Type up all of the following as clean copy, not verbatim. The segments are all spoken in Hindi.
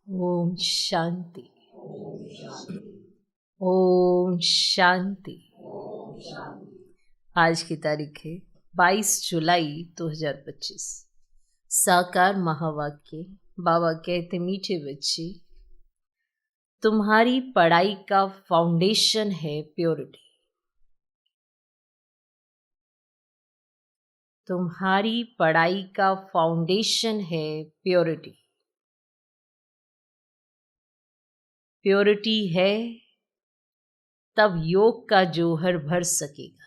ओम शांति। ओम शांति। आज की तारीख है 22 जुलाई 2025। साकार महावाक्य। बाबा कहते, मीठे बच्चे, तुम्हारी पढ़ाई का फाउंडेशन है प्योरिटी। तुम्हारी पढ़ाई का फाउंडेशन है प्योरिटी। प्योरिटी है तब योग का जौहर भर सकेगा।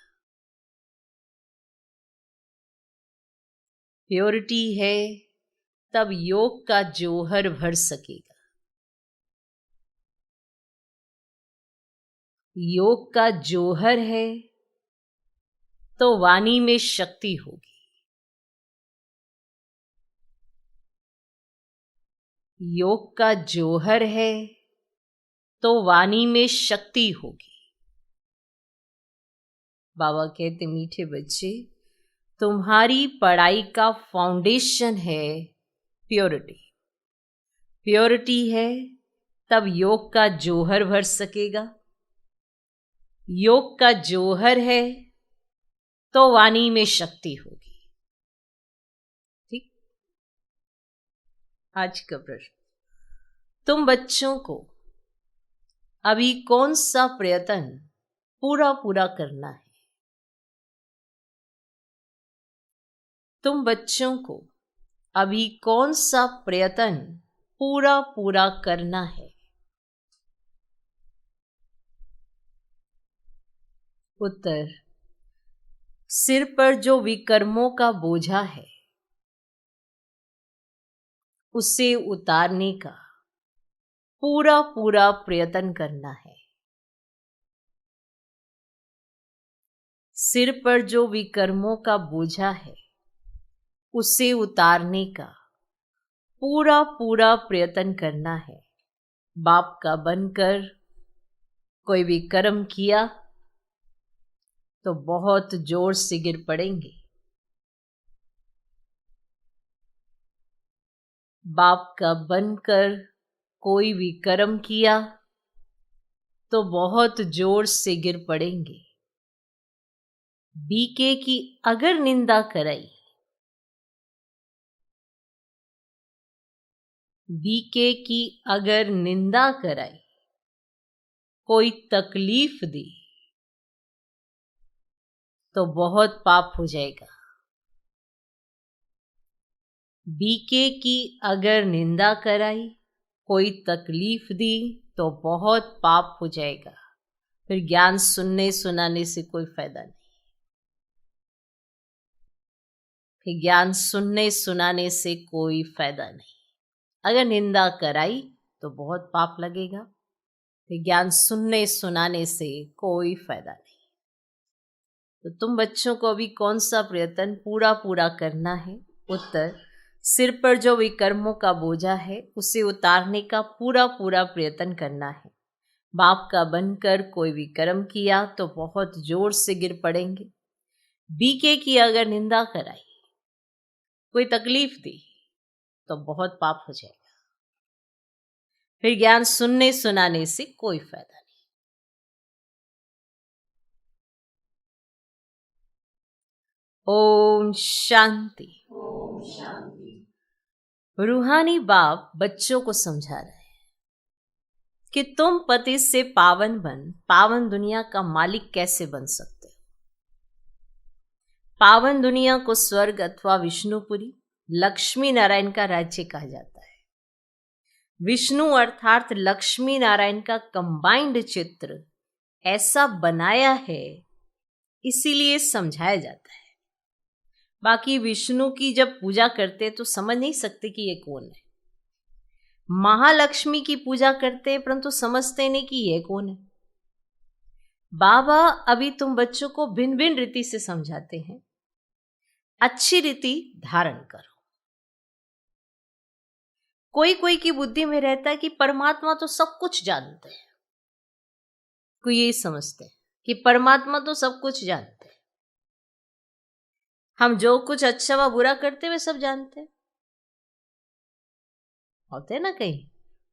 प्योरिटी है तब योग का जौहर भर सकेगा। योग का जौहर है तो वाणी में शक्ति होगी। योग का जौहर है तो वाणी में शक्ति होगी। बाबा कहते, मीठे बच्चे, तुम्हारी पढ़ाई का फाउंडेशन है प्योरिटी। प्योरिटी है तब योग का जौहर भर सकेगा। योग का जौहर है तो वाणी में शक्ति होगी। ठीक। आज का प्रश्न, तुम बच्चों को अभी कौन सा प्रयत्न पूरा करना है? तुम बच्चों को अभी कौन सा प्रयत्न पूरा करना है? उत्तर, सिर पर जो विकर्मों का बोझा है उसे उतारने का पूरा प्रयत्न करना है। सिर पर जो विकर्मों का बोझा है उसे उतारने का पूरा प्रयत्न करना है। बाप का बनकर कोई भी कर्म किया तो बहुत जोर से गिर पड़ेंगे। बाप का बनकर कोई भी कर्म किया तो बहुत जोर से गिर पड़ेंगे। बीके की अगर निंदा कराई, बीके की अगर निंदा कराई, कोई तकलीफ दी तो बहुत पाप हो जाएगा। बीके की अगर निंदा कराई, कोई तकलीफ दी तो बहुत पाप हो जाएगा। फिर ज्ञान सुनने सुनाने से कोई फायदा नहीं। फिर ज्ञान सुनने सुनाने से कोई फायदा नहीं। अगर निंदा कराई तो बहुत पाप लगेगा। फिर ज्ञान सुनने सुनाने से कोई फायदा नहीं। तो तुम बच्चों को अभी कौन सा प्रयत्न पूरा करना है? उत्तर, सिर पर जो विकर्मों का बोझा है उसे उतारने का पूरा प्रयत्न करना है। बाप का बनकर कोई भी कर्म किया तो बहुत जोर से गिर पड़ेंगे। बीके की अगर निंदा कराई, कोई तकलीफ दी तो बहुत पाप हो जाएगा। फिर ज्ञान सुनने सुनाने से कोई फायदा नहीं। ओम शांति। ओम शांति। रूहानी बाप बच्चों को समझा रहे हैं कि तुम पति से पावन पावन दुनिया का मालिक कैसे बन सकते हो। पावन दुनिया को स्वर्ग अथवा विष्णुपुरी, लक्ष्मी नारायण का राज्य कहा जाता है। विष्णु अर्थात लक्ष्मी नारायण का कंबाइंड चित्र ऐसा बनाया है, इसीलिए समझाया जाता है। बाकी विष्णु की जब पूजा करते तो समझ नहीं सकते कि ये कौन है। महालक्ष्मी की पूजा करते परंतु समझते नहीं कि ये कौन है। बाबा अभी तुम बच्चों को भिन्न भिन्न रीति से समझाते हैं। अच्छी रीति धारण करो। कोई की बुद्धि में रहता है कि परमात्मा तो सब कुछ जानते हैं। कोई यही समझते हैं कि परमात्मा तो सब कुछ जानते हैं। हम जो कुछ अच्छा व बुरा करते वे सब जानते हैं। होते ना कहीं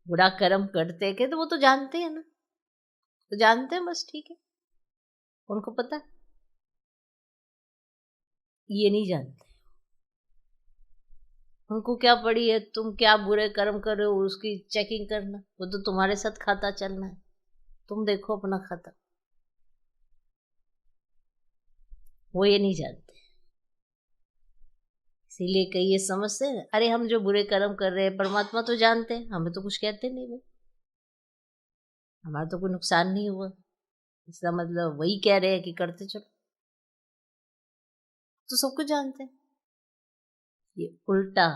बुरा कर्म करते हैं तो वो तो जानते हैं ना, तो जानते हैं बस, ठीक है, उनको पता है। ये नहीं जानते, उनको क्या पड़ी है तुम क्या बुरे कर्म कर रहे हो उसकी चेकिंग करना, वो तो तुम्हारे साथ खाता चलना है, तुम देखो अपना खाता। वो ये नहीं जानते, इसीलिए कई ये समझते हैं अरे हम जो बुरे कर्म कर रहे हैं परमात्मा तो जानते हैं, हमें तो कुछ कहते नहीं भाई, हमारा तो कोई नुकसान नहीं हुआ, इसका मतलब वही कह रहे हैं कि करते चलो, तो सब कुछ जानते हैं। ये उल्टा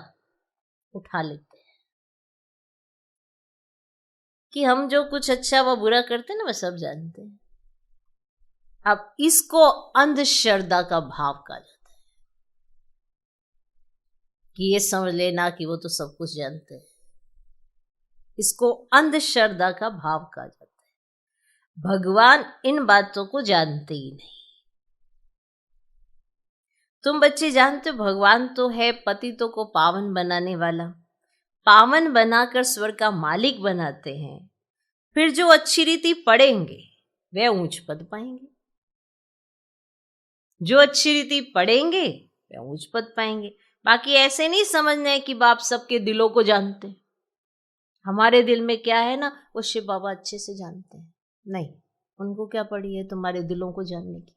उठा लेते हैं कि हम जो कुछ अच्छा व बुरा करते हैं ना, वह सब जानते हैं। अब इसको अंधश्रद्धा का भाव कहा जाता है कि ये समझ लेना कि वो तो सब कुछ जानते हैं, इसको अंधश्रद्धा का भाव कहा जाता है। भगवान इन बातों को जानते ही नहीं। तुम बच्चे जानते हो भगवान तो है पतितों को पावन बनाने वाला, पावन बनाकर स्वर्ग का मालिक बनाते हैं, फिर जो अच्छी रीति पढ़ेंगे वे ऊंच पद पाएंगे, जो अच्छी रीति पढ़ेंगे वे ऊंच पद पाएंगे। बाकी ऐसे नहीं समझना है कि बाप सबके दिलों को जानते हैं, हमारे दिल में क्या है ना वो शिव बाबा अच्छे से जानते हैं, नहीं, उनको क्या पड़ी है तुम्हारे दिलों को जानने की,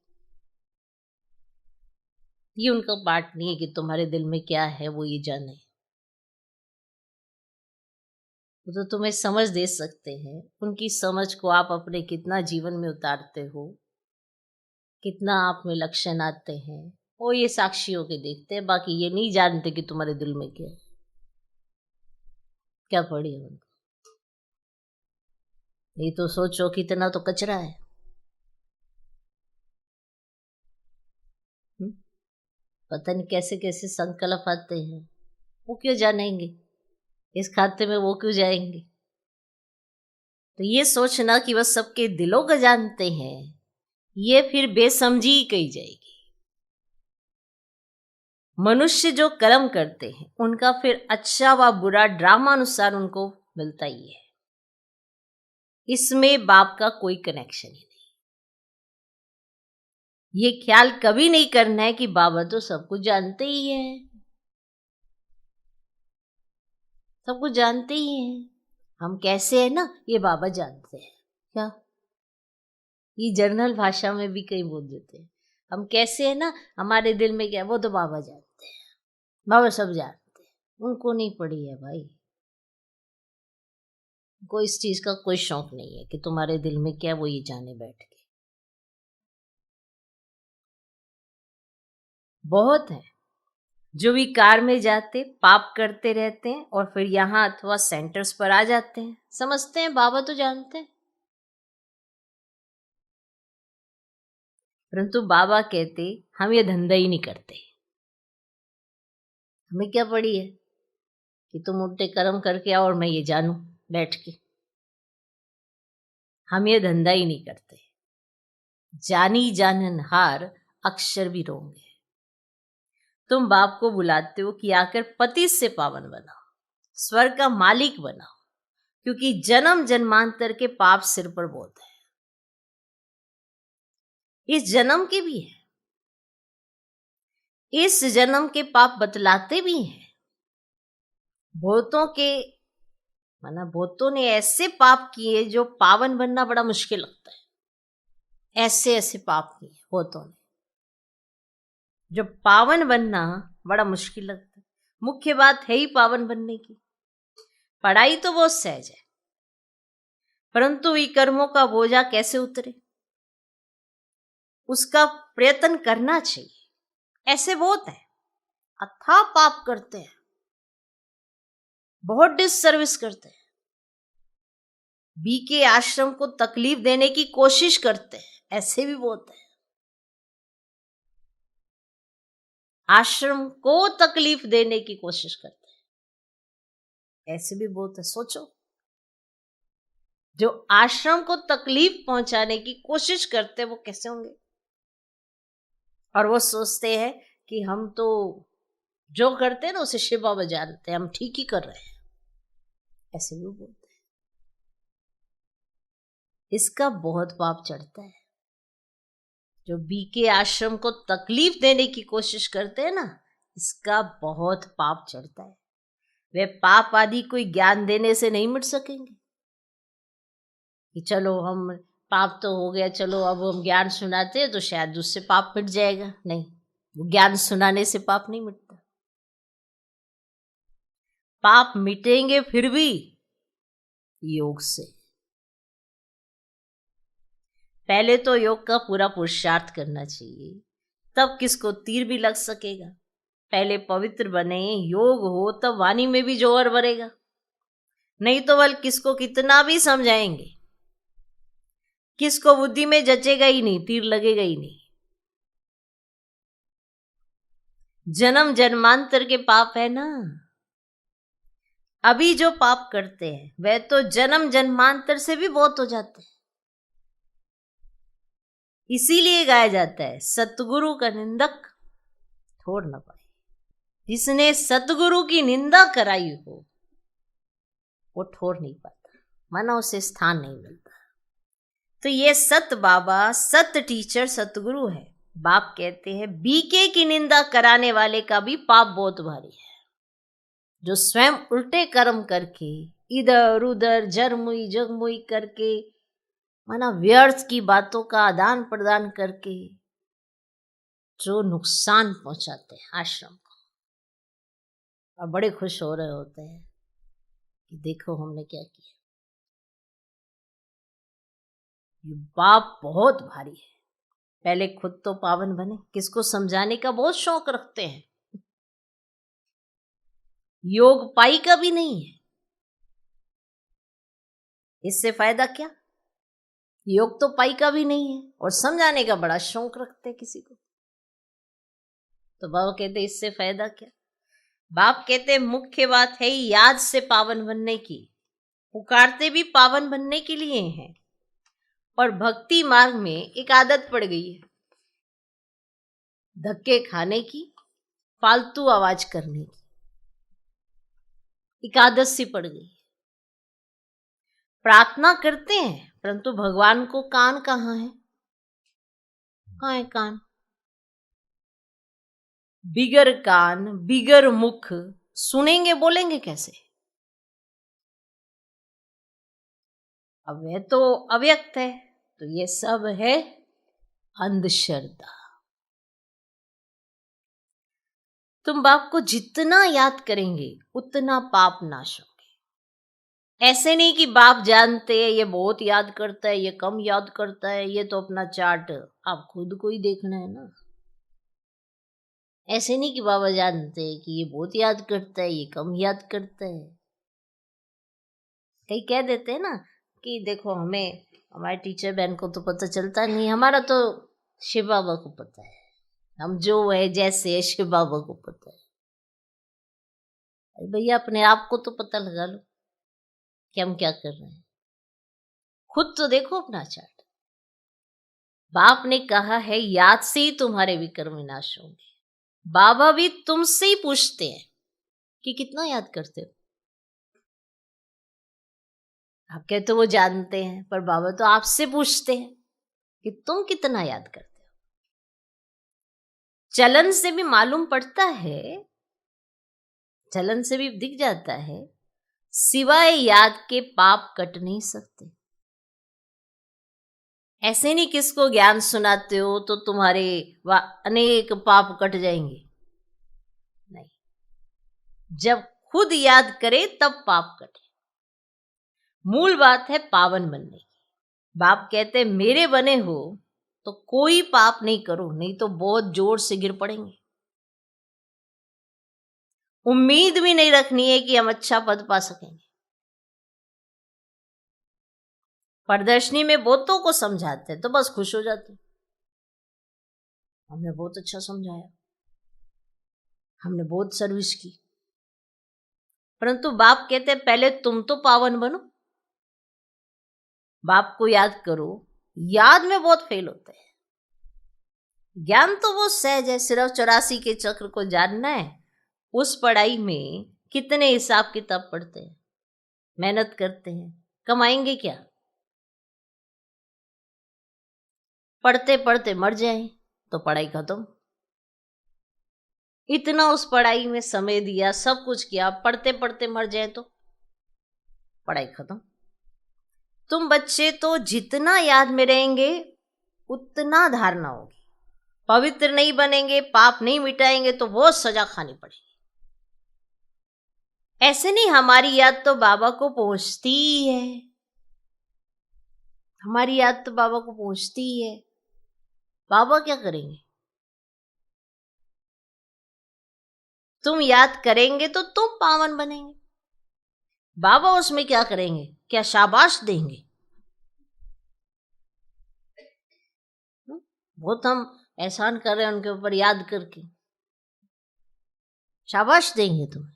ये उनका पार्ट नहीं है कि तुम्हारे दिल में क्या है वो ये जाने, वो तो तुम्हें समझ दे सकते हैं, उनकी समझ को आप अपने कितना जीवन में उतारते हो, कितना आप में लक्षण आते हैं, वो ये साक्षियों के देखते हैं, बाकी ये नहीं जानते कि तुम्हारे दिल में क्या है, क्या पड़ी है उनको। ये तो सोचो कितना तो कचरा है, पता नहीं कैसे कैसे संकल्प आते हैं, वो क्यों जानेंगे, इस खाते में वो क्यों जाएंगे। तो ये सोचना कि वह सबके दिलों को जानते हैं, ये फिर बेसमझी ही कही जाएगी। मनुष्य जो कर्म करते हैं उनका फिर अच्छा व बुरा ड्रामा अनुसार उनको मिलता ही है, इसमें बाप का कोई कनेक्शन ही नहीं। ये ख्याल कभी नहीं करना है कि बाबा तो सब कुछ जानते ही है, सब कुछ जानते ही हैं, हम कैसे है ना ये बाबा जानते हैं। क्या ये जर्नल भाषा में भी कई बोल देते हैं, हम कैसे है ना हमारे दिल में क्या, वो तो बाबा जानते हैं, बाबा सब जानते हैं, उनको नहीं पड़ी है भाई, कोई इस चीज का कोई शौक नहीं है कि तुम्हारे दिल में क्या वो ये जाने बैठ के। बहुत है जो भी कार में जाते पाप करते रहते हैं और फिर यहाँ अथवा सेंटर्स पर आ जाते हैं, समझते हैं बाबा तो जानते हैं, परंतु बाबा कहते हम ये धंधा ही नहीं करते, हमें क्या पड़ी है कि तुम उल्टे कर्म करके आओ और मैं ये जानूं बैठ के, हम ये धंधा ही नहीं करते। जानी जाननहार अक्षर भी रोंगे। तुम बाप को बुलाते हो कि आकर पति से पावन बनाओ, स्वर्ग का मालिक बनाओ, क्योंकि जन्म जन्मांतर के पाप सिर पर बोझ है, इस जन्म के भी है, इस जन्म के पाप बतलाते भी हैं। बहुतों के माना बहुतों ने ऐसे पाप किए जो पावन बनना बड़ा मुश्किल लगता है, ऐसे ऐसे पाप किए बहुतों ने जो पावन बनना बड़ा मुश्किल लगता है। मुख्य बात है ही पावन बनने की, पढ़ाई तो बहुत सहज है, परंतु विकर्मों का बोझा कैसे उतरे उसका प्रयत्न करना चाहिए। ऐसे बहुत है अथाह पाप करते हैं, बहुत डिससर्विस करते हैं, बीके आश्रम को तकलीफ देने की कोशिश करते हैं, ऐसे भी बहुत है, आश्रम को तकलीफ देने की कोशिश करते हैं, ऐसे भी बहुत है। सोचो जो आश्रम को तकलीफ पहुंचाने की कोशिश करते हैं वो कैसे होंगे, और वो सोचते हैं कि हम तो जो करते हैं ना उसे शिव बाबा जानते हैं, हम ठीक ही कर रहे हैं, ऐसे भी बोलते हैं। इसका बहुत पाप चढ़ता है। जो बीके आश्रम को तकलीफ देने की कोशिश करते हैं ना, इसका बहुत पाप चढ़ता है। वे पाप आदि कोई ज्ञान देने से नहीं मिट सकेंगे कि चलो हम पाप तो हो गया, चलो अब हम ज्ञान सुनाते हैं तो शायद उससे पाप मिट जाएगा। नहीं, वो ज्ञान सुनाने से पाप नहीं मिटता। पाप मिटेंगे फिर भी योग से। पहले तो योग का पूरा पुरुषार्थ करना चाहिए, तब किसको तीर भी लग सकेगा। पहले पवित्र बने, योग हो, तब वाणी में भी जोहर भरेगा। नहीं तो बल किसको कितना भी समझाएंगे, किसको बुद्धि में जचेगा ही नहीं, तीर लगेगा ही नहीं। जन्म जन्मांतर के पाप है ना। अभी जो पाप करते हैं वह तो जन्म जन्मांतर से भी बहुत हो जाते हैं। इसीलिए गाया जाता है, सतगुरु का निंदक ठोर न पाए। जिसने सतगुरु की निंदा कराई हो वो ठोर नहीं पाता, माना उसे स्थान नहीं मिलता। तो ये सत बाबा, सत टीचर, सतगुरु है। बाप कहते हैं बीके की निंदा कराने वाले का भी पाप बहुत भारी है। जो स्वयं उल्टे कर्म करके, इधर उधर जरमुई जगमुई करके, माना व्यर्थ की बातों का आदान प्रदान करके जो नुकसान पहुंचाते हैं आश्रम को, और बड़े खुश हो रहे होते हैं कि देखो हमने क्या किया। ये पाप बहुत भारी है। पहले खुद तो पावन बने, किसको समझाने का बहुत शौक रखते हैं। योग पाई का भी नहीं है, इससे फायदा क्या। योग तो पाई का भी नहीं है और समझाने का बड़ा शौक रखते हैं किसी को। तो बाबा कहते इससे फायदा क्या। बाप कहते मुख्य बात है याद से पावन बनने की। पुकारते भी पावन बनने के लिए हैं, और भक्ति मार्ग में एक आदत पड़ गई है धक्के खाने की, फालतू आवाज करने की। एक आदत सी पड़ गई। प्रार्थना करते हैं परंतु भगवान को कान कहाँ है। कहाँ है कान। बिगर कान बिगर मुख, सुनेंगे बोलेंगे कैसे। अब वह तो अव्यक्त है, तो ये सब है अंधश्रद्धा। तुम बाप को जितना याद करेंगे उतना पाप नाश होंगे। ऐसे नहीं कि बाप जानते हैं ये बहुत याद करता है, ये कम याद करता है, ये तो अपना चार्ट आप खुद को ही देखना है ना। ऐसे नहीं कि बाबा जानते हैं कि ये बहुत याद करता है, ये कम याद करता है। कई कह देते हैं ना कि देखो हमें हमारे टीचर बहन को तो पता चलता नहीं, हमारा तो शिव बाबा को पता है, हम जो है जैसे है शिव बाबा को पता है। अरे भैया अपने आप को तो पता लगा लो कि हम क्या कर रहे हैं। खुद तो देखो अपना चार्ट। बाप ने कहा है याद से ही तुम्हारे विकर्म विनाश होंगे। बाबा भी तुमसे ही पूछते हैं कि कितना याद करते हो। आप कहते हो वो जानते हैं, पर बाबा तो आपसे पूछते हैं कि तुम कितना याद करते हो। चलन से भी मालूम पड़ता है, चलन से भी दिख जाता है, सिवाय याद के पाप कट नहीं सकते। ऐसे नहीं किसको ज्ञान सुनाते हो तो तुम्हारे अनेक पाप कट जाएंगे, नहीं। जब खुद याद करे तब पाप कटे। मूल बात है पावन बनने की। बाप कहते मेरे बने हो तो कोई पाप नहीं करो, नहीं तो बहुत जोर से गिर पड़ेंगे। उम्मीद भी नहीं रखनी है कि हम अच्छा पद पा सकेंगे। प्रदर्शनी में बहुतों को समझाते हैं तो बस खुश हो जाते हैं, हमने बहुत अच्छा समझाया, हमने बहुत सर्विस की। परंतु बाप कहते हैं पहले तुम तो पावन बनो। बाप को याद करो। याद में बहुत फेल होते हैं। ज्ञान तो वो सहज है, सिर्फ 84 के चक्र को जानना है। उस पढ़ाई में कितने हिसाब किताब पढ़ते हैं, मेहनत करते हैं, कमाएंगे क्या। पढ़ते पढ़ते मर जाए तो पढ़ाई खत्म। इतना उस पढ़ाई में समय दिया, सब कुछ किया, पढ़ते पढ़ते मर जाए तो पढ़ाई खत्म। तुम बच्चे तो जितना याद में रहेंगे उतना धारणा होगी। पवित्र नहीं बनेंगे, पाप नहीं मिटाएंगे तो वो सजा खानी पड़ेगी। ऐसे नहीं, हमारी याद तो बाबा को पहुंचती ही है, हमारी याद तो बाबा को पहुंचती ही है। बाबा क्या करेंगे? तुम याद करेंगे तो तुम पावन बनेंगे। बाबा उसमें क्या करेंगे? क्या शाबाश देंगे? बहुत हम एहसान कर रहे हैं उनके ऊपर याद करके, शाबाश देंगे तुम्हें?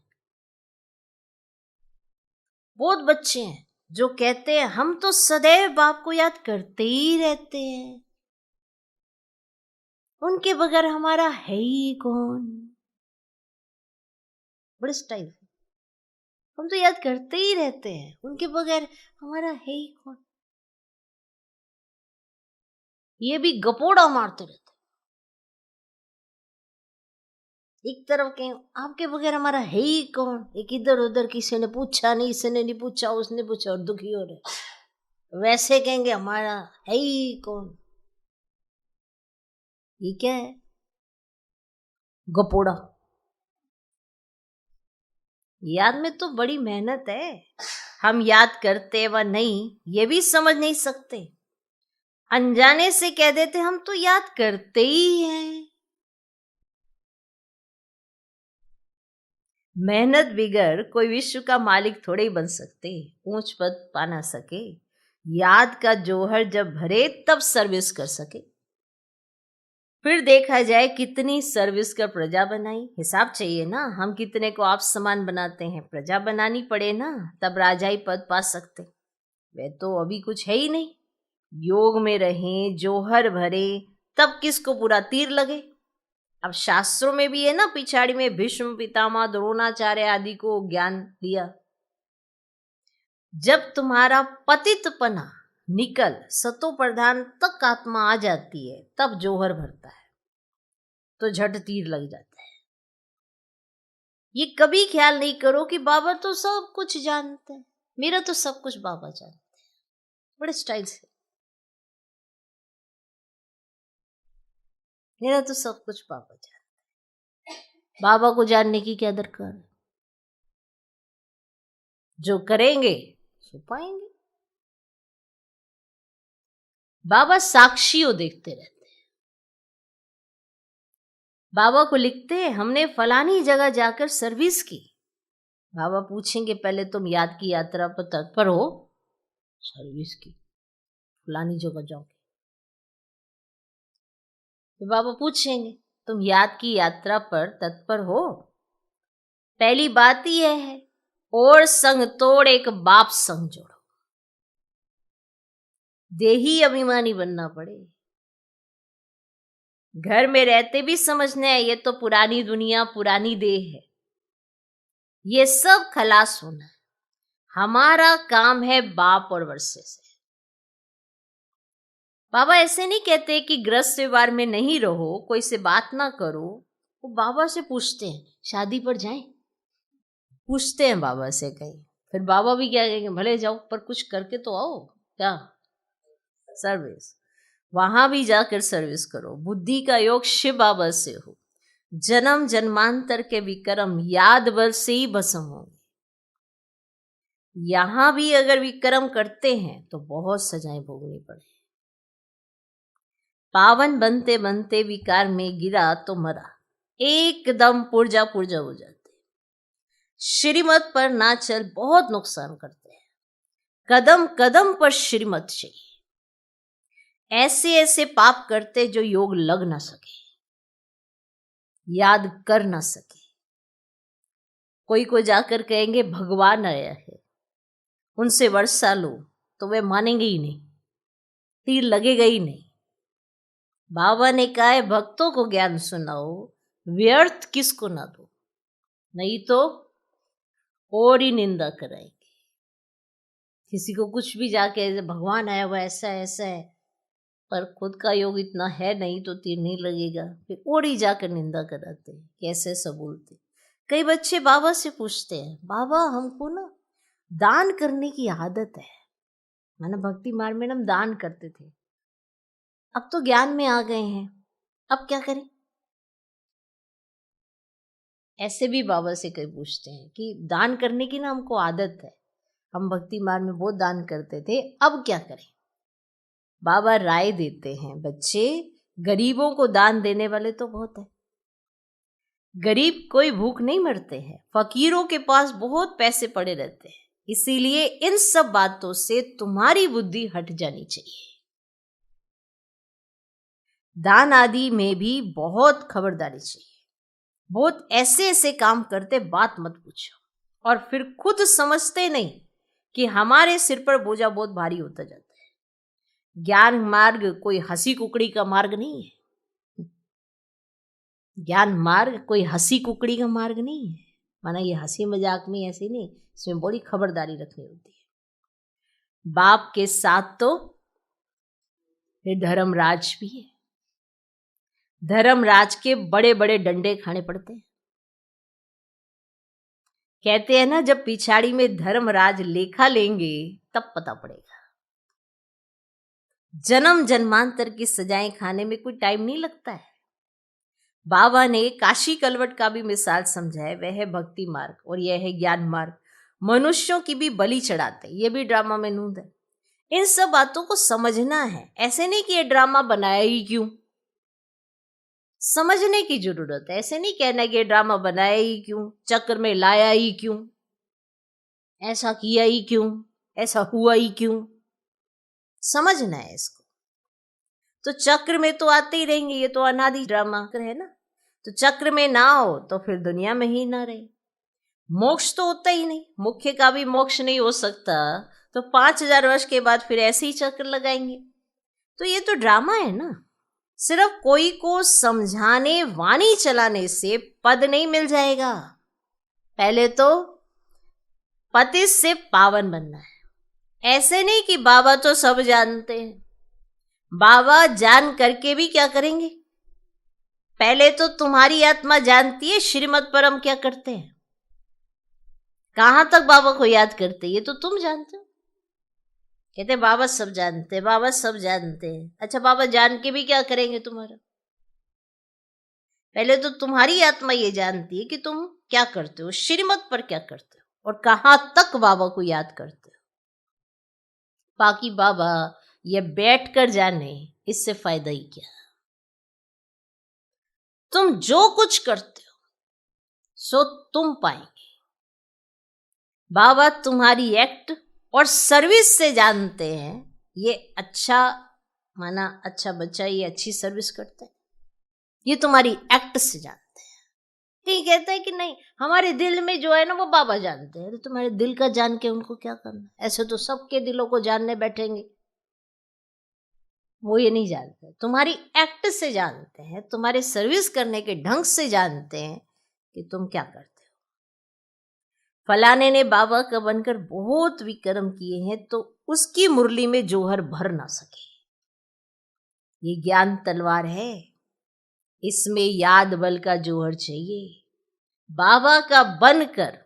बहुत बच्चे हैं जो कहते हैं हम तो सदैव बाप को याद करते ही रहते हैं, उनके बगैर हमारा है ही कौन। बड़े स्टाइल से, हम तो याद करते ही रहते हैं, उनके बगैर हमारा है ही कौन। ये भी गपोड़ा मारते रहते। एक तरफ कहें आपके बगैर हमारा है ही कौन, एक इधर उधर किसी ने पूछा नहीं, इसने नहीं पूछा, उसने पूछा और दुखी हो रहे। वैसे कहेंगे हमारा है ही कौन। ये क्या है? गपोड़ा। याद में तो बड़ी मेहनत है। हम याद करते व नहीं ये भी समझ नहीं सकते, अनजाने से कह देते हम तो याद करते ही हैं। मेहनत बिगर कोई विश्व का मालिक थोड़े ही बन सकते, ऊंच पद पा ना सके। याद का जोहर जब भरे तब सर्विस कर सके। फिर देखा जाए कितनी सर्विस कर प्रजा बनाई। हिसाब चाहिए ना, हम कितने को आप समान बनाते हैं। प्रजा बनानी पड़े ना, तब राजाई पद पा सकते। वे तो अभी कुछ है ही नहीं। योग में रहें, जोहर भरे, तब किसको पूरा तीर लगे। अब शास्त्रों में भी है ना, पिछाड़ी में भीष्म पितामह द्रोणाचार्य आदि को ज्ञान दिया। जब तुम्हारा पतितपना निकल सतो प्रधान तक आत्मा आ जाती है, तब जोहर भरता है तो झट तीर लग जाता है। ये कभी ख्याल नहीं करो कि बाबा तो सब कुछ जानते हैं, मेरा तो सब कुछ बाबा जानते हैं। बड़े स्टाइल से, मेरा तो सब कुछ बाबा जानते हैं। बाबा को जानने की क्या दरकार है? जो करेंगे सो पाएंगे। बाबा साक्षियों देखते रहते हैं। बाबा को लिखते हैं हमने फलानी जगह जाकर सर्विस की। बाबा पूछेंगे पहले तुम याद की यात्रा पर तत्पर हो? सर्विस की, फलानी जगह जाओगे। तो बाबा पूछेंगे तुम याद की यात्रा पर तत्पर हो? पहली बात ही यह है, और संग तोड़ एक बाप संग जोड़ो। देही अभिमानी बनना पड़े। घर में रहते भी समझना है ये तो पुरानी दुनिया, पुरानी देह है, ये सब खलास होना है। हमारा काम है बाप और वर्षे से। बाबा ऐसे नहीं कहते कि ग्रस्त व्यवहार में नहीं रहो, कोई से बात ना करो। वो बाबा से पूछते हैं शादी पर जाएं, पूछते हैं बाबा से कहीं। फिर बाबा भी क्या कहेंगे, भले जाओ पर कुछ करके तो आओ। क्या सर्विस? वहां भी जाकर सर्विस करो। बुद्धि का योग शिव बाबा से हो। जन्म जन्मांतर के विक्रम याद बल से ही भस्म होंगे। यहां भी अगर विक्रम करते हैं तो बहुत सजाएं भोगनी पड़े। पावन बनते बनते विकार में गिरा तो मरा, एकदम पुर्जा पुर्जा हो जाते। श्रीमत पर ना चल बहुत नुकसान करते हैं। कदम कदम पर श्रीमत चाहिए। ऐसे ऐसे पाप करते जो योग लग ना सके, याद कर ना सके। कोई को जाकर कहेंगे भगवान आया है, उनसे वर्षा लो तो वे मानेंगे ही नहीं, तीर लगेगा ही नहीं। बाबा ने कहा है भक्तों को ज्ञान सुनाओ, व्यर्थ किसको ना दो, नहीं तो और ही निंदा कराएंगे। किसी को कुछ भी जाके भगवान आया हुआ ऐसा ऐसा है, पर खुद का योग इतना है नहीं तो तीर नहीं लगेगा, फिर और ही जाकर निंदा कराते हैं, कैसे सब बोलते। कई बच्चे बाबा से पूछते हैं, बाबा हमको ना दान करने की आदत है, माना भक्ति मार्ग में हम दान करते थे, अब तो ज्ञान में आ गए हैं, अब क्या करें। ऐसे भी बाबा से कई पूछते हैं कि दान करने की ना हमको आदत है, हम भक्ति मार्ग में बहुत दान करते थे, अब क्या करें। बाबा राय देते हैं, बच्चे गरीबों को दान देने वाले तो बहुत है, गरीब कोई भूख नहीं मरते हैं, फकीरों के पास बहुत पैसे पड़े रहते हैं, इसीलिए इन सब बातों से तुम्हारी बुद्धि हट जानी चाहिए। दान आदि में भी बहुत खबरदारी चाहिए, बहुत ऐसे ऐसे काम करते बात मत पूछो, और फिर खुद समझते नहीं कि हमारे सिर पर बोझा बहुत भारी होता जाता है। ज्ञान मार्ग कोई हंसी कुकड़ी का मार्ग नहीं है, ज्ञान मार्ग कोई हंसी कुकड़ी का मार्ग नहीं है, माना ये हंसी मजाक में ऐसे नहीं, इसमें बड़ी खबरदारी रखनी होती है। बाप के साथ तो फिर धर्मराज भी है, धर्मराज के बड़े बड़े डंडे खाने पड़ते हैं। कहते हैं ना, जब पिछाड़ी में धर्मराज लेखा लेंगे तब पता पड़ेगा। जन्म जन्मांतर की सजाएं खाने में कोई टाइम नहीं लगता है। बाबा ने काशी कलवट का भी मिसाल समझाया, वह है भक्ति मार्ग और यह है ज्ञान मार्ग। मनुष्यों की भी बलि चढ़ाते, ये भी ड्रामा में नूंद है। इन सब बातों को समझना है, ऐसे नहीं कि ये ड्रामा बनाया ही क्यों, समझने की जरूरत है। ऐसे नहीं कहना कि ये ड्रामा बनाया ही क्यों, चक्र में लाया ही क्यों, ऐसा किया ही क्यों, ऐसा हुआ ही क्यों, समझना है इसको। तो चक्र में तो आते ही रहेंगे, ये तो अनादि ड्रामा है ना। तो चक्र में ना हो तो फिर दुनिया में ही ना रहे, मोक्ष तो होता ही नहीं, मुख्य का भी मोक्ष नहीं हो सकता, तो 5000 वर्ष के बाद फिर ऐसे ही चक्र लगाएंगे। तो ये तो ड्रामा है ना। सिर्फ कोई को समझाने वाणी चलाने से पद नहीं मिल जाएगा, पहले तो पति से पावन बनना है। ऐसे नहीं कि बाबा तो सब जानते हैं, बाबा जान करके भी क्या करेंगे। पहले तो तुम्हारी आत्मा जानती है श्रीमद् पर हम क्या करते हैं, कहां तक बाबा को याद करते, ये तो तुम जानते हो। कहते बाबा सब जानते हैं, बाबा सब जानते हैं। अच्छा, बाबा जान के भी क्या करेंगे तुम्हारा। पहले तो तुम्हारी आत्मा ये जानती है कि तुम क्या करते हो, श्रीमत पर क्या करते हो और कहां तक बाबा को याद करते हो। बाकी बाबा ये बैठ कर जाने, इससे फायदा ही क्या। तुम जो कुछ करते हो सो तुम पाएंगे। बाबा तुम्हारी एक्ट और सर्विस से जानते हैं, ये अच्छा माना अच्छा बच्चा, ये अच्छी सर्विस करता है, ये तुम्हारी एक्ट से जानते हैं। कहीं कहता है कि नहीं हमारे दिल में जो है ना वो बाबा जानते हैं। तो तुम्हारे दिल का जान के उनको क्या करना, ऐसे तो सबके दिलों को जानने बैठेंगे, वो ये नहीं जानते। तुम्हारी एक्ट से जानते हैं, तुम्हारे सर्विस करने के ढंग से जानते हैं कि तुम क्या करते हो। फलाने ने बाबा का बनकर बहुत विक्रम किए हैं तो उसकी मुरली में जोहर भर ना सके। ये ज्ञान तलवार है, इसमें याद बल का जोहर चाहिए। बाबा का बनकर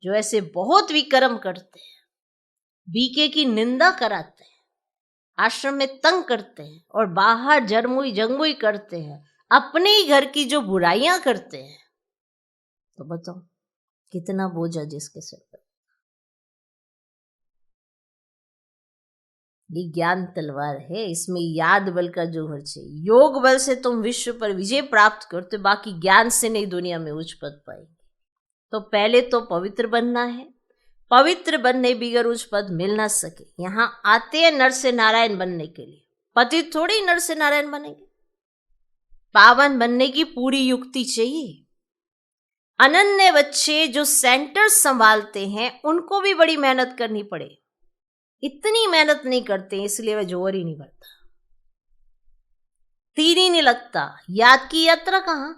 जो ऐसे बहुत विक्रम करते हैं, बीके की निंदा कराते हैं, आश्रम में तंग करते हैं और बाहर जरमुई जंगमुई करते हैं, अपने ही घर की जो बुराइयां करते हैं, तो बताओ कितना बोझा जिसके सिर पर। ये ज्ञान तलवार है, इसमें याद बल का जोहर चाहिए। योग बल से तुम विश्व पर विजय प्राप्त करते, बाकी ज्ञान से नहीं दुनिया में उच्च पद पाएंगे। तो पहले तो पवित्र बनना है, पवित्र बनने बिगर उच्च पद मिल ना सके। यहां आते हैं नर से नारायण बनने के लिए, पति थोड़ी नर से नारायण बनेंगे। पावन बनने की पूरी युक्ति चाहिए। अनन्य बच्चे जो सेंटर संभालते हैं उनको भी बड़ी मेहनत करनी पड़े, इतनी मेहनत नहीं करते, इसलिए वह जोर ही नहीं बढ़ता, तीर ही नहीं लगता। याद की यात्रा कहां,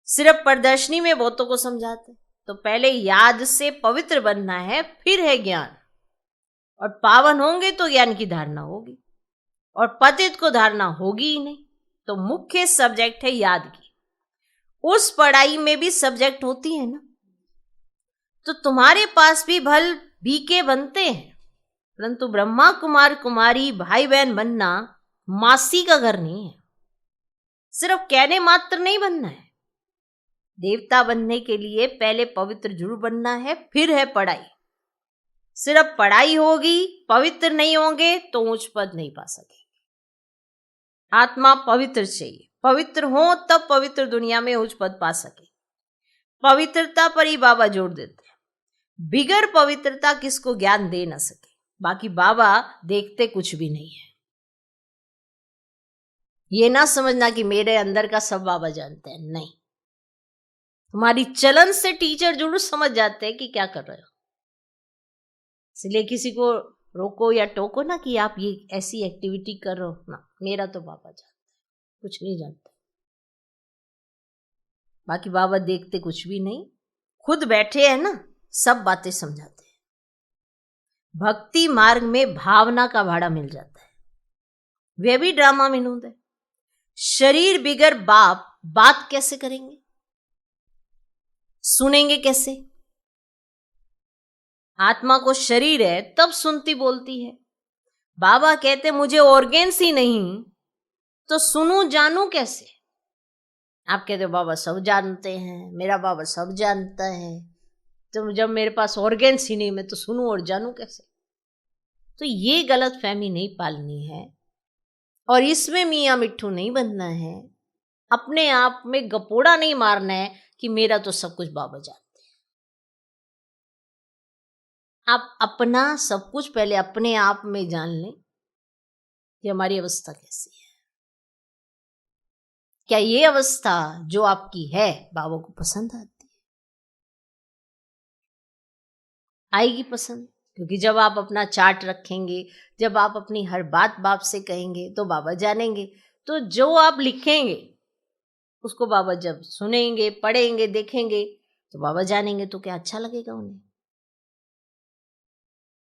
सिर्फ प्रदर्शनी में बहुतों को समझाते। तो पहले याद से पवित्र बनना है, फिर है ज्ञान, और पावन होंगे तो ज्ञान की धारणा होगी। और पतित को धारणा होगी ही नहीं। तो मुख्य सब्जेक्ट है याद की। उस पढ़ाई में भी सब्जेक्ट होती है ना, तो तुम्हारे पास भी भल बीके बनते हैं, परंतु ब्रह्मा कुमार कुमारी भाई बहन बनना मासी का घर नहीं है। सिर्फ कहने मात्र नहीं बनना है। देवता बनने के लिए पहले पवित्र जरूर बनना है, फिर है पढ़ाई। सिर्फ पढ़ाई होगी, पवित्र नहीं होंगे तो ऊंच पद नहीं पा सकेंगे। आत्मा पवित्र चाहिए, पवित्र हो तब पवित्र दुनिया में उच्च पद पा सके। पवित्रता पर ही बाबा जोर देते हैं। बिगर पवित्रता किसको ज्ञान दे ना सके। बाकी बाबा देखते कुछ भी नहीं है। ये ना समझना कि मेरे अंदर का सब बाबा जानते हैं, नहीं। तुम्हारी चलन से टीचर जरूर समझ जाते हैं कि क्या कर रहे हो। इसलिए किसी को रोको या टोको ना कि आप ये ऐसी एक्टिविटी कर रहे हो ना। मेरा तो बाबा जानता है, कुछ नहीं जानता। बाकी बाबा देखते कुछ भी नहीं, खुद बैठे हैं ना, सब बातें समझाते हैं। भक्ति मार्ग में भावना का भाड़ा मिल जाता है। वे भी ड्रामा विनोद है। शरीर बिगर बाप बात कैसे करेंगे, सुनेंगे कैसे? आत्मा को शरीर है तब सुनती बोलती है। बाबा कहते मुझे ऑर्गेन्स ही नहीं तो सुनूं जानूं कैसे? आप कहते हो बाबा सब जानते हैं, मेरा बाबा सब जानता है, तो जब मेरे पास ऑर्गेन्स ही नहीं मैं तो सुनूं और जानूं कैसे? तो ये गलत फहमी नहीं पालनी है और इसमें मियाँ मिट्ठू नहीं बनना है। अपने आप में गपोड़ा नहीं मारना है कि मेरा तो सब कुछ बाबा जानते हैं। आप अपना सब कुछ पहले अपने आप में जान लें कि हमारी अवस्था कैसी है। क्या ये अवस्था जो आपकी है बाबा को पसंद आती है? आएगी पसंद, क्योंकि जब आप अपना चार्ट रखेंगे, जब आप अपनी हर बात बाप से कहेंगे तो बाबा जानेंगे। तो जो आप लिखेंगे उसको बाबा जब सुनेंगे, पढ़ेंगे, देखेंगे तो बाबा जानेंगे। तो क्या अच्छा लगेगा उन्हें?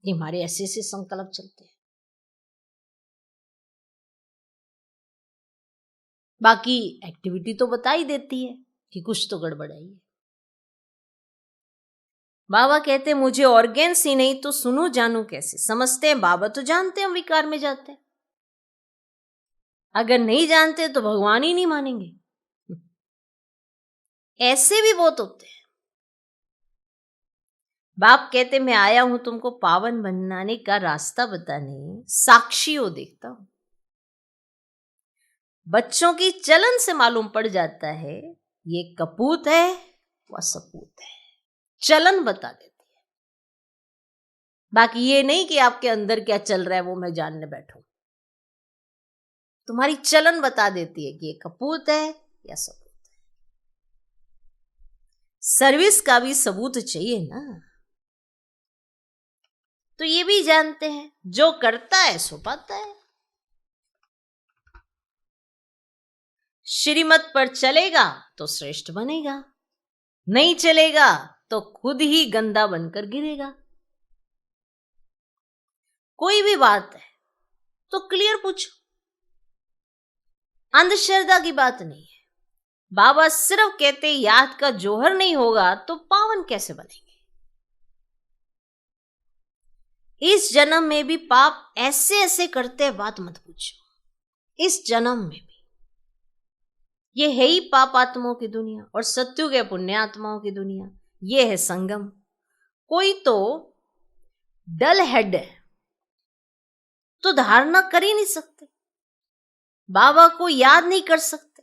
ये हमारे ऐसे ऐसे संकल्प चलते हैं। बाकी एक्टिविटी तो बता ही देती है कि कुछ तो गड़बड़ाई है। बाबा कहते मुझे ऑर्गेन्स ही नहीं तो सुनूं जानूं कैसे? समझते हैं बाबा तो जानते हैं हम विकार में जाते हैं। अगर नहीं जानते तो भगवान ही नहीं मानेंगे। ऐसे भी बहुत होते हैं। बाप कहते मैं आया हूं तुमको पावन बनाने का रास्ता बताने, साक्षी हो देखता हूं। बच्चों की चलन से मालूम पड़ जाता है ये कपूत है व सपूत है। चलन बता देती है। बाकी ये नहीं कि आपके अंदर क्या चल रहा है वो मैं जानने बैठूं। तुम्हारी चलन बता देती है कि ये कपूत है या सपूत है। सर्विस का भी सबूत चाहिए ना। तो ये भी जानते हैं जो करता है सो पाता है। श्रीमत पर चलेगा तो श्रेष्ठ बनेगा, नहीं चलेगा तो खुद ही गंदा बनकर गिरेगा। कोई भी बात है तो क्लियर पूछो, अंधश्रद्धा की बात नहीं है। बाबा सिर्फ कहते याद का जोहर नहीं होगा तो पावन कैसे बनेंगे? इस जन्म में भी पाप ऐसे ऐसे करते हैं, बात मत पूछो। इस जन्म में भी ये है ही पाप आत्माओं की दुनिया और सत्युग है पुण्य आत्माओं की दुनिया। ये है संगम। कोई तो डल हेड है तो धारणा कर ही नहीं सकते, बाबा को याद नहीं कर सकते,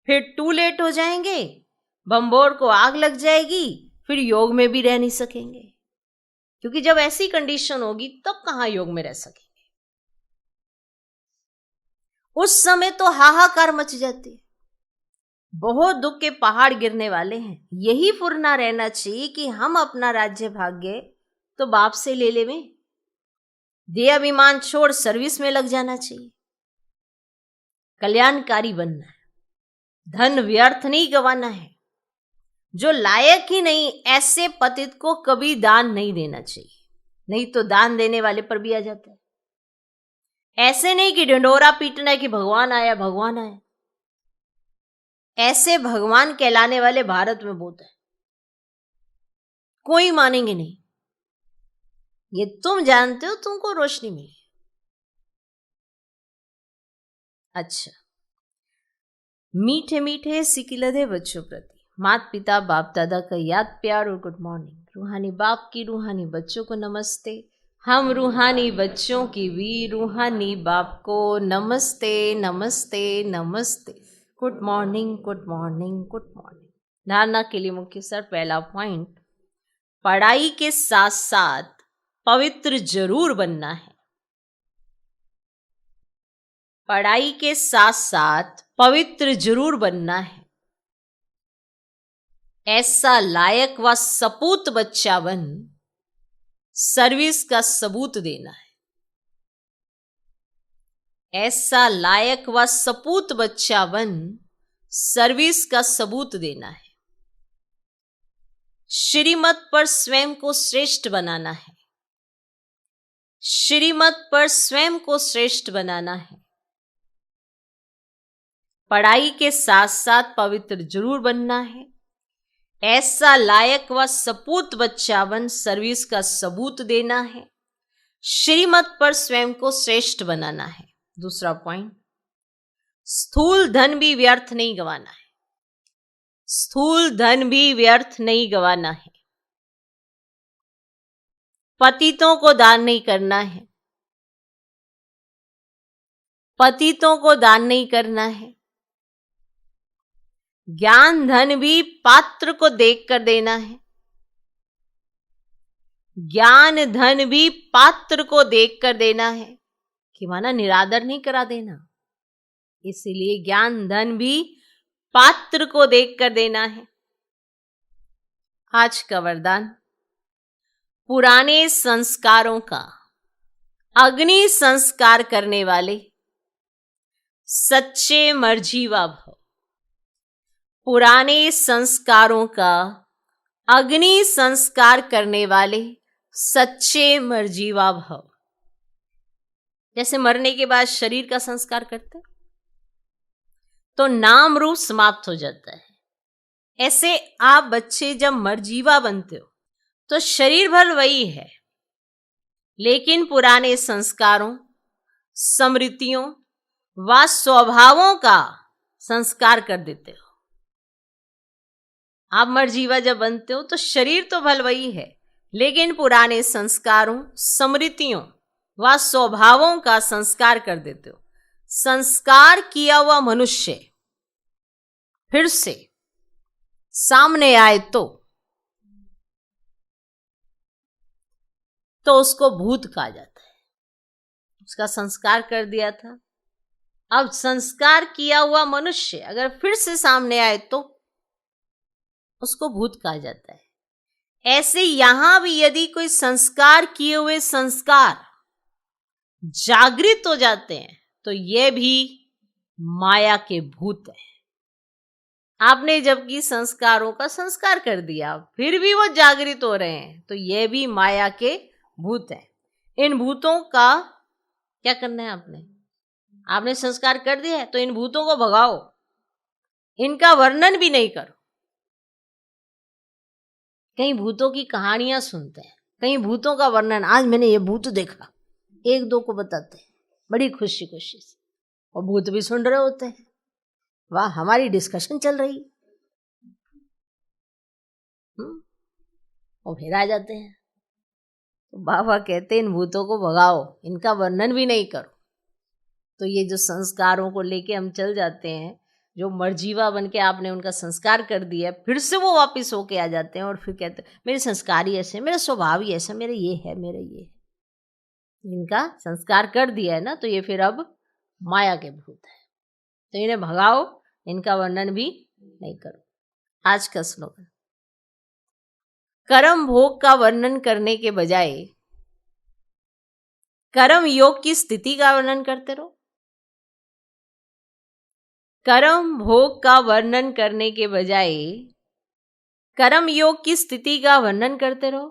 फिर टू लेट हो जाएंगे, बम्बोर को आग लग जाएगी, फिर योग में भी रह नहीं सकेंगे। क्योंकि जब ऐसी कंडीशन होगी तब कहां योग में रह सकेंगे। उस समय तो हाहाकार मच जाती है, बहुत दुख के पहाड़ गिरने वाले हैं। यही फुरना रहना चाहिए कि हम अपना राज्य भाग्य तो बाप से ले ले में, देह अभिमान छोड़ सर्विस में लग जाना चाहिए। कल्याणकारी बनना है, धन व्यर्थ नहीं गंवाना है। जो लायक ही नहीं ऐसे पतित को कभी दान नहीं देना चाहिए, नहीं तो दान देने वाले पर भी आ जाता है। ऐसे नहीं कि ढिंढोरा पीटना है कि भगवान आया भगवान आया। ऐसे भगवान कहलाने वाले भारत में बहुत है, कोई मानेंगे नहीं। ये तुम जानते हो, तुमको रोशनी मिली। अच्छा, मीठे मीठे सिकिलधे बच्चों प्रति माता पिता बाप दादा का याद प्यार और गुड मॉर्निंग। रूहानी बाप की रूहानी बच्चों को नमस्ते। हम रूहानी बच्चों की भी रूहानी बाप को नमस्ते नमस्ते नमस्ते। Good morning good morning good morning. धारणा के लिए मुख्य सर पहला पॉइंट, पढ़ाई के साथ साथ पवित्र जरूर बनना है। पढ़ाई के साथ साथ पवित्र जरूर बनना है। ऐसा लायक व सपूत बच्चा बन सर्विस का सबूत देना है। ऐसा लायक व सपूत बच्चा बन सर्विस का सबूत देना है। श्रीमत पर स्वयं को श्रेष्ठ बनाना है। श्रीमत पर स्वयं को श्रेष्ठ बनाना है। पढ़ाई के साथ साथ पवित्र जरूर बनना है। ऐसा लायक व सपूत बच्चा बन सर्विस का सबूत देना है। श्रीमत पर स्वयं को श्रेष्ठ बनाना है। दूसरा पॉइंट, स्थूल धन भी व्यर्थ नहीं गंवाना है। स्थूल धन भी व्यर्थ नहीं गंवाना है। पतितों को दान नहीं करना है। पतितों को दान नहीं करना है। ज्ञान धन भी पात्र को देखकर देना है। ज्ञान धन भी पात्र को देखकर देना है, कि माना निरादर नहीं करा देना। इसीलिए ज्ञान धन भी पात्र को देखकर देना है। आज का वरदान, पुराने संस्कारों का अग्नि संस्कार करने वाले सच्चे मर्जीवा भव। पुराने संस्कारों का अग्नि संस्कार करने वाले सच्चे मर्जीवा भव। जैसे मरने के बाद शरीर का संस्कार करते हैं तो नाम रूप समाप्त हो जाता है, ऐसे आप बच्चे जब मर्जीवा बनते हो तो शरीर भर वही है, लेकिन पुराने संस्कारों, स्मृतियों व स्वभावों का संस्कार कर देते हो। आप मर्जीवा जब बनते हो तो शरीर तो भल वही है, लेकिन पुराने संस्कारों, स्मृतियों व स्वभावों का संस्कार कर देते हो। संस्कार किया हुआ मनुष्य फिर से सामने आए तो उसको भूत कहा जाता है। उसका संस्कार कर दिया था, अब संस्कार किया हुआ मनुष्य अगर फिर से सामने आए तो उसको भूत कहा जाता है। ऐसे यहां भी यदि कोई संस्कार किए हुए संस्कार जागृत हो जाते हैं तो ये भी माया के भूत हैं। आपने जबकि संस्कारों का संस्कार कर दिया, फिर भी वो जागृत हो रहे हैं, तो ये भी माया के भूत हैं। इन भूतों का क्या करना है? आपने संस्कार कर दिया है तो इन भूतों को भगाओ, इनका वर्णन भी नहीं करो। कई भूतों की कहानियां सुनते हैं, कई भूतों का वर्णन, आज मैंने ये भूत देखा, एक दो को बताते हैं बड़ी खुशी खुशी से, और भूत भी सुन रहे होते हैं। वाह, हमारी डिस्कशन चल रही। और फिर आ जाते हैं तो बाबा कहते हैं इन भूतों को भगाओ, इनका वर्णन भी नहीं करो। तो ये जो संस्कारों को लेके हम चल जाते हैं, जो मर्जीवा बन के आपने उनका संस्कार कर दिया, फिर से वो वापस होके आ जाते हैं और फिर कहते हैं मेरे संस्कार ही ऐसे, मेरा स्वभाव ही ऐसा, मेरा ये है, मेरा ये है। इनका संस्कार कर दिया है ना, तो ये फिर अब माया के भूत है, तो इन्हें भगाओ, इनका वर्णन भी नहीं करो। आज का स्लोगन, कर्म भोग का वर्णन करने के बजाय कर्म योग की स्थिति का वर्णन करते रहो। कर्म भोग का वर्णन करने के बजाय कर्म योग की स्थिति का वर्णन करते रहो।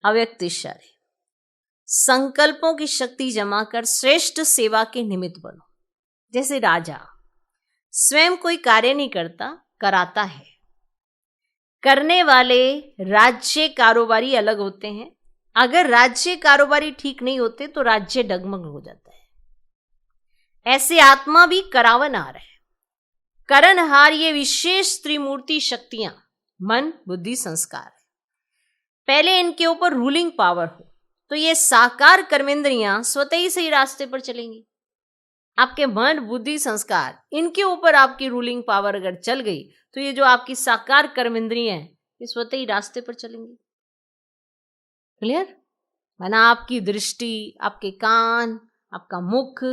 अव्यक्त इशारे, संकल्पों की शक्ति जमा कर श्रेष्ठ सेवा के निमित्त बनो। जैसे राजा स्वयं कोई कार्य नहीं करता, कराता है। करने वाले राज्य कारोबारी अलग होते हैं। अगर राज्य कारोबारी ठीक नहीं होते तो राज्य डगमग हो जाता है। ऐसे आत्मा भी करावनहार है। करणहार ये विशेष त्रिमूर्ति शक्तियां मन, बुद्धि, संस्कार है। पहले इनके ऊपर रूलिंग पावर हो तो ये साकार कर्मेंद्रियां स्वतः ही सही रास्ते पर चलेंगी। आपके मन, बुद्धि, संस्कार, इनके ऊपर आपकी रूलिंग पावर अगर चल गई तो ये जो आपकी साकार कर्मेंद्रियां हैं ये स्वतः ही रास्ते पर चलेंगी। क्लियर? माना आपकी दृष्टि, आपके कान, आपका मुख,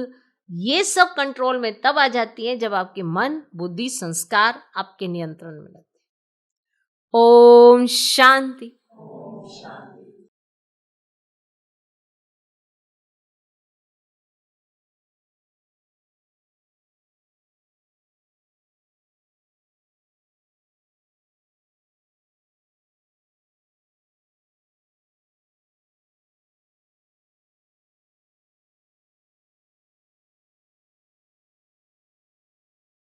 ये सब कंट्रोल में तब आ जाती है जब आपके मन, बुद्धि, संस्कार आपके नियंत्रण में रहते हैं। ओम शांति।